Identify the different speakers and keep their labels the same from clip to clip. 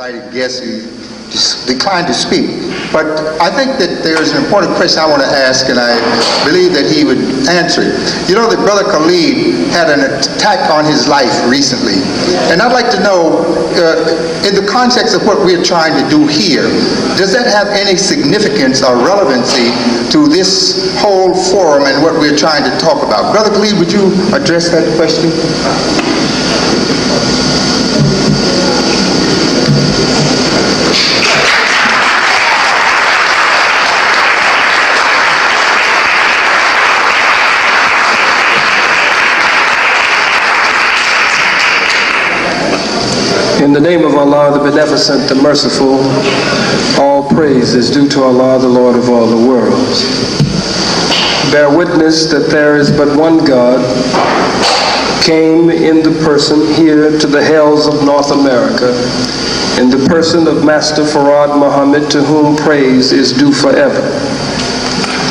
Speaker 1: invited guest who declined to speak. But I think that there's an important question I want to ask, and I believe that he would answer it. You know that Brother Khalid had an attack on his life recently. And I'd like to know, in the context of what we're trying to do here, does that have any significance or relevancy to this whole forum and what we're trying to talk about? Brother Khalid, would you address that question?
Speaker 2: In the name of Allah, the Beneficent, the Merciful, all praise is due to Allah, the Lord of all the worlds. Bear witness that there is but one God, came in the person here to the hells of North America, in the person of Master Louis Muhammed, to whom praise is due forever.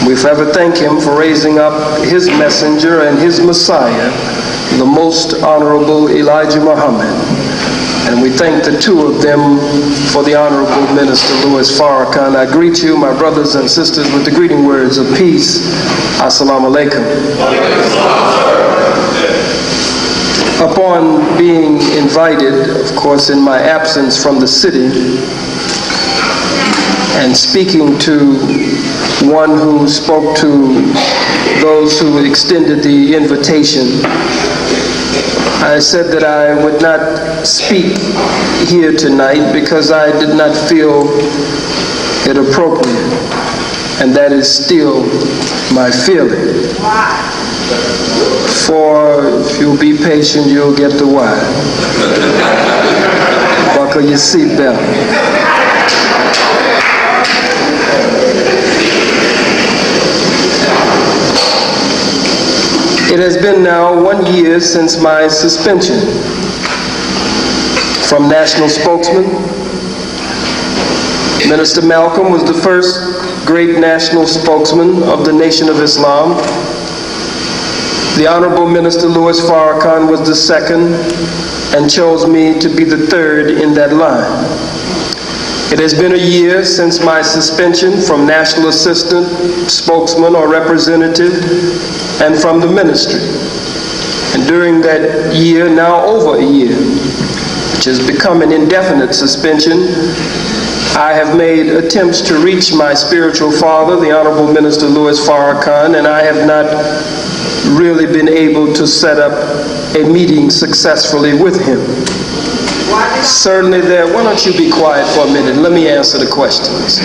Speaker 2: We forever thank him for raising up his messenger and his Messiah, the most honorable Elijah Muhammad. And we thank the two of them for the Honorable Minister Louis Farrakhan. I greet you, my brothers and sisters, with the greeting words of peace. Assalamu alaikum. Upon being invited, of course, in my absence from the city, and speaking to one who spoke to those who extended the invitation, I said that I would not speak here tonight because I did not feel it appropriate, and that is still my feeling. For if you'll be patient, you'll get the why. Buckle your seatbelt. It has been now 1 year since my suspension from national spokesman. Minister Malcom was the first great national spokesman of the Nation of Islam. The Honorable Minister Louis Farrakhan was the second and chose me to be the third in that line. It has been a year since my suspension from national assistant, spokesman, or representative, and from the ministry. And during that year, now over a year, which has become an indefinite suspension, I have made attempts to reach my spiritual father, the Honorable Minister Louis Farrakhan, and I have not really been able to set up a meeting successfully with him. Certainly there, why don't you be quiet for a minute? Let me answer the questions.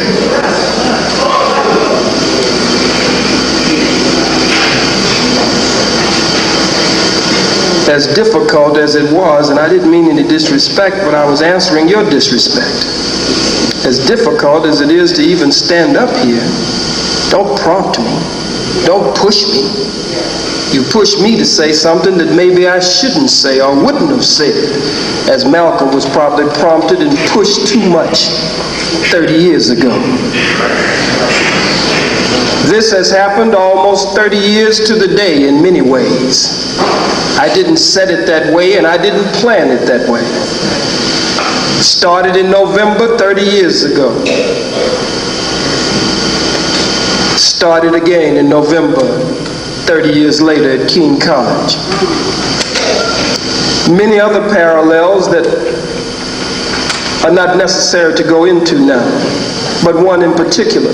Speaker 2: As difficult as it was, and I didn't mean any disrespect, but I was answering your disrespect. As difficult as it is to even stand up here, don't prompt me, don't push me. You push me to say something that maybe I shouldn't say or wouldn't have said, as Malcolm was probably prompted and pushed too much 30 years ago. This has happened almost 30 years to the day in many ways. I didn't set it that way, and I didn't plan it that way. Started in November 30 years ago. Started again in November 30 years later at Keene College. Many other parallels that are not necessary to go into now, but one in particular.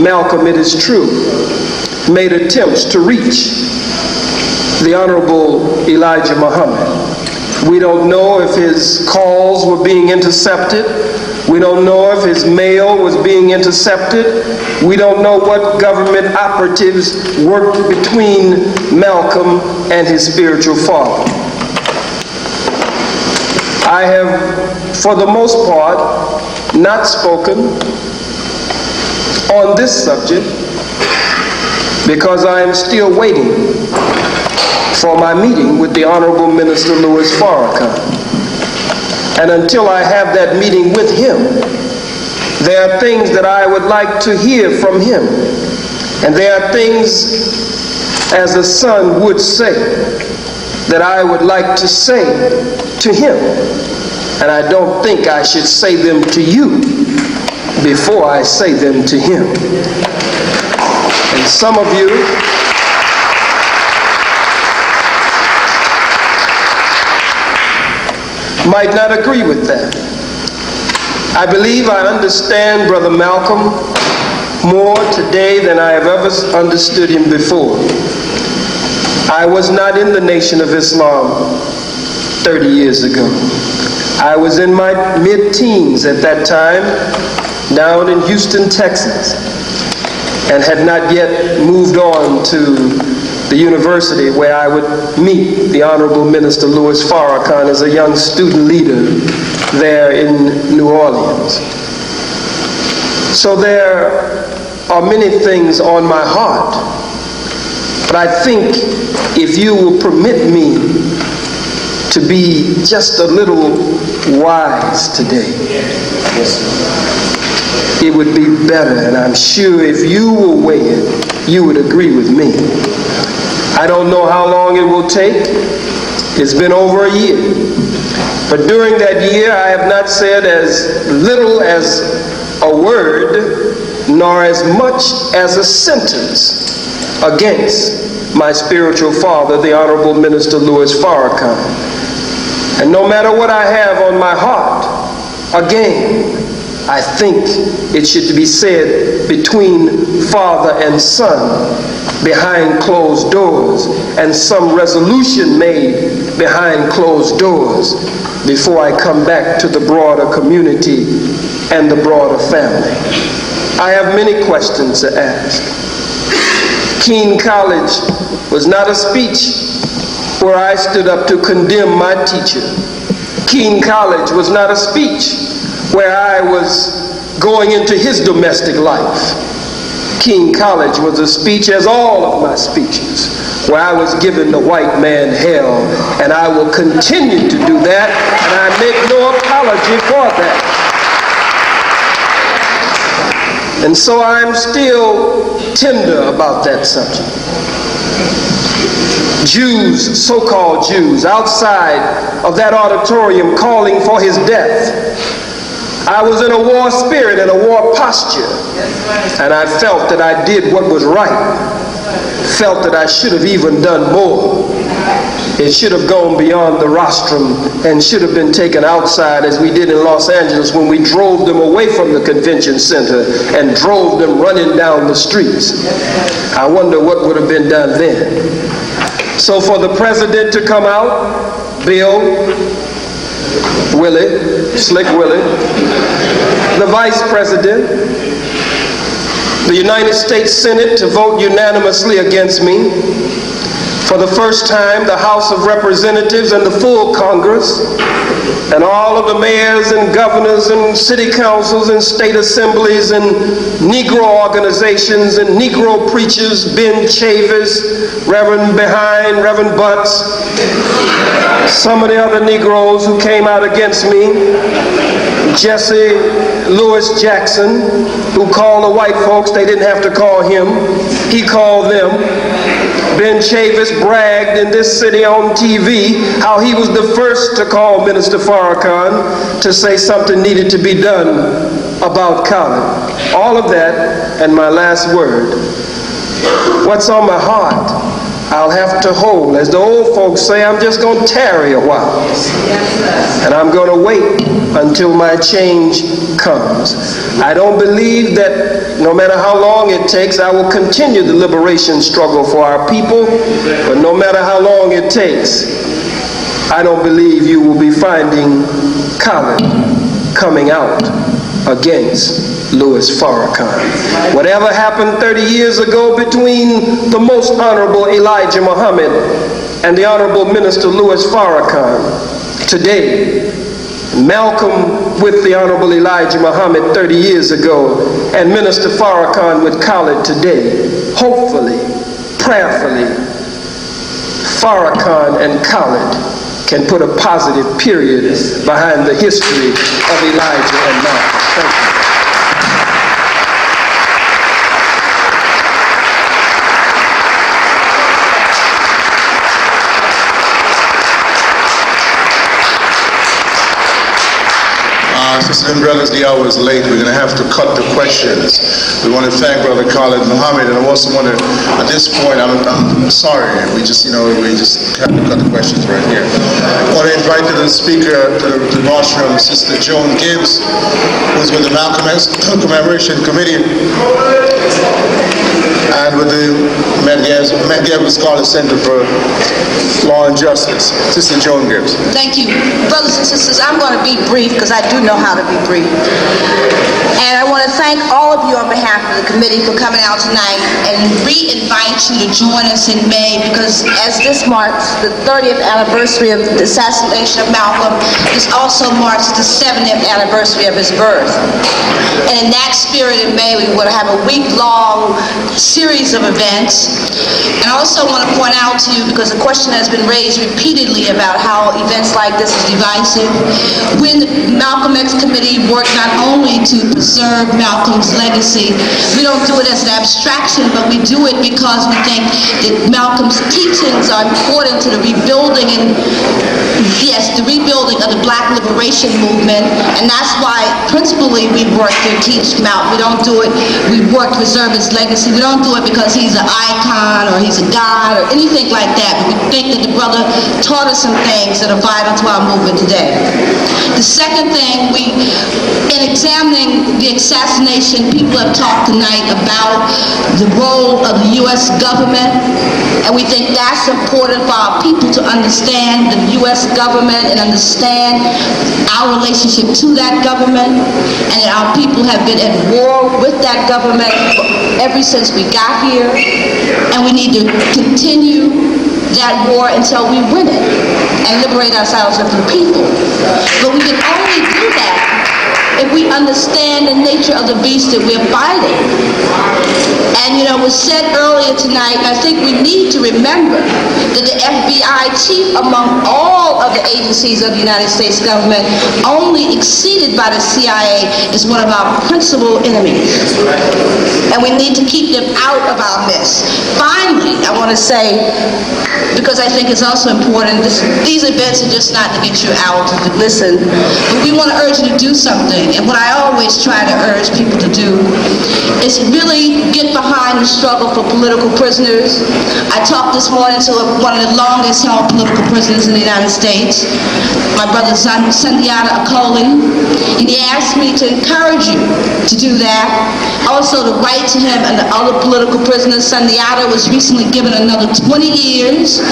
Speaker 2: Malcolm, it is true, made attempts to reach the Honorable Elijah Muhammad. We don't know if his calls were being intercepted. We don't know if his mail was being intercepted. We don't know what government operatives worked between Malcolm and his spiritual father. I have, for the most part, not spoken on this subject because I am still waiting for my meeting with the Honorable Minister Louis Farrakhan. And until I have that meeting with him, there are things that I would like to hear from him. And there are things, as a son would say, that I would like to say to him. and I don't think I should say them to you before I say them to him. And some of you might not agree with that. I believe I understand Brother Malcom more today than I have ever understood him before. I was not in the Nation of Islam 30 years ago. I was in my mid-teens at that time, down in Houston, Texas, and had not yet moved on to the university where I would meet the Honorable Minister Louis Farrakhan as a young student leader there in New Orleans. So there are many things on my heart, but I think if you will permit me to be just a little wise today, it would be better, and I'm sure if you will weigh it, you would agree with me. I don't know how long it will take. It's been over a year. But during that year, I have not said as little as a word, nor as much as a sentence against my spiritual father, the Honorable Minister Louis Farrakhan. And no matter what I have on my heart, again, I think it should be said between father and son, behind closed doors, and some resolution made behind closed doors before I come back to the broader community and the broader family. I have many questions to ask. Keene College was not a speech where I stood up to condemn my teacher. Keene College was not a speech where I was going into his domestic life. Keene College was a speech, as all of my speeches, where I was giving the white man hell, and I will continue to do that, and I make no apology for that. And so I'm still tender about that subject. Jews, so-called Jews, outside of that auditorium calling for his death. I was in a war spirit and a war posture, and I felt that I did what was right, felt that I should have even done more. It should have gone beyond the rostrum and should have been taken outside, as we did in Los Angeles when we drove them away from the convention center and drove them running down the streets. I wonder what would have been done then. So for the president to come out, Bill, Willie, Slick Willie, the vice president, the United States Senate to vote unanimously against me. For the first time, the House of Representatives and the full Congress, and all of the mayors and governors and city councils and state assemblies and Negro organizations and Negro preachers, Ben Chavis, Reverend Behind, Reverend Butts, some of the other Negroes who came out against me, Jesse Lewis Jackson, who called the white folks, they didn't have to call him, he called them. Ben Chavis bragged in this city on TV how he was the first to call Minister Farrakhan to say something needed to be done about Khalid. All of that, and my last word, what's on my heart, I'll have to hold. As the old folks say, I'm just going to tarry a while. And I'm going to wait until my change comes. I don't believe that no matter how long it takes, I will continue the liberation struggle for our people. But no matter how long it takes, I don't believe you will be finding Khalid coming out against Louis Farrakhan. Whatever happened 30 years ago between the most honorable Elijah Muhammad and the honorable Minister Louis Farrakhan, today, Malcom with the honorable Elijah Muhammad 30 years ago, and Minister Farrakhan with Khalid today, hopefully, prayerfully, Farrakhan and Khalid can put a positive period behind the history of Elijah and Malcom. Thank you.
Speaker 3: Sisters and brothers, the hour is late. We're going to have to cut the questions. We want to thank Brother KHALID MUHAMMED, and I also want to, at this point, I'm sorry, we just have to cut the questions right here. I want to invite to the speaker, to the rostrum, Sister Joan Gibbs, who's with the Malcom Commemoration Committee, and with the Medgar Scholar Center for Law and Justice. Sister Joan Gibbs.
Speaker 4: Thank you. Brothers and sisters, I'm going to be brief because I do know how to be brief. And I want to thank all of you on behalf of the committee for coming out tonight and re-invite you to join us in May, because as this marks the 30th anniversary of the assassination of Malcolm, this also marks the 70th anniversary of his birth. And in that spirit in May, we want to have a week-long series of events. And I also want to point out to you, because the question has been raised repeatedly about how events like this is divisive, when the Malcolm X Committee worked not only to preserve Malcolm's legacy, we don't do it as an abstraction, but we do it because we think that Malcolm's teachings are important to the rebuilding and, yes, the rebuilding of the Black liberation movement. And that's why, principally, we work to teach Malcolm. We don't do it, we work to preserve his legacy. We don't do it because he's an icon or he's a god or anything like that, but we think that the brother taught us some things that are vital to our movement today. The second thing, in examining the assassination, people have talked tonight about the role of the U.S. government, and we think that's important for our people to understand the U.S. government and understand our relationship to that government, and that our people have been at war with that government ever since we got here, and we need to continue that war until we win it and liberate ourselves from the people. But we can only do that if we understand the nature of the beast that we're fighting. And you know, it was said earlier tonight, I think we need to remember that the FBI chief among all of the agencies of the United States government, only exceeded by the CIA, is one of our principal enemies. And we need to keep them out of our midst. Finally, I want to say, because I think it's also important, these events are just not to get you out to listen, but we want to urge you to do something. And what I always try to urge people to do is really get behind the struggle for political prisoners. I talked this morning to one of the longest held political prisoners in the United States, my brother Sundiata, Acoli, and he asked me to encourage you to do that. Also to write to him and the other political prisoners. Sundiata was recently given another 20 years,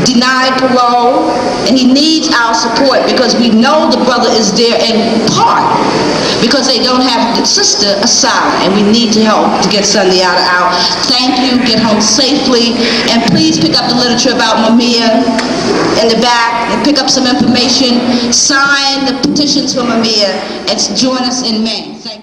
Speaker 4: denied parole, and he needs our support because we know the brother is there in part because they don't have the sister asylum, and we need to help to get Sundiata out. Thank you, get home safely, and please pick up the literature about Mumia in the back and pick up some information, sign the petitions for Mumia, and join us in May. Thank you.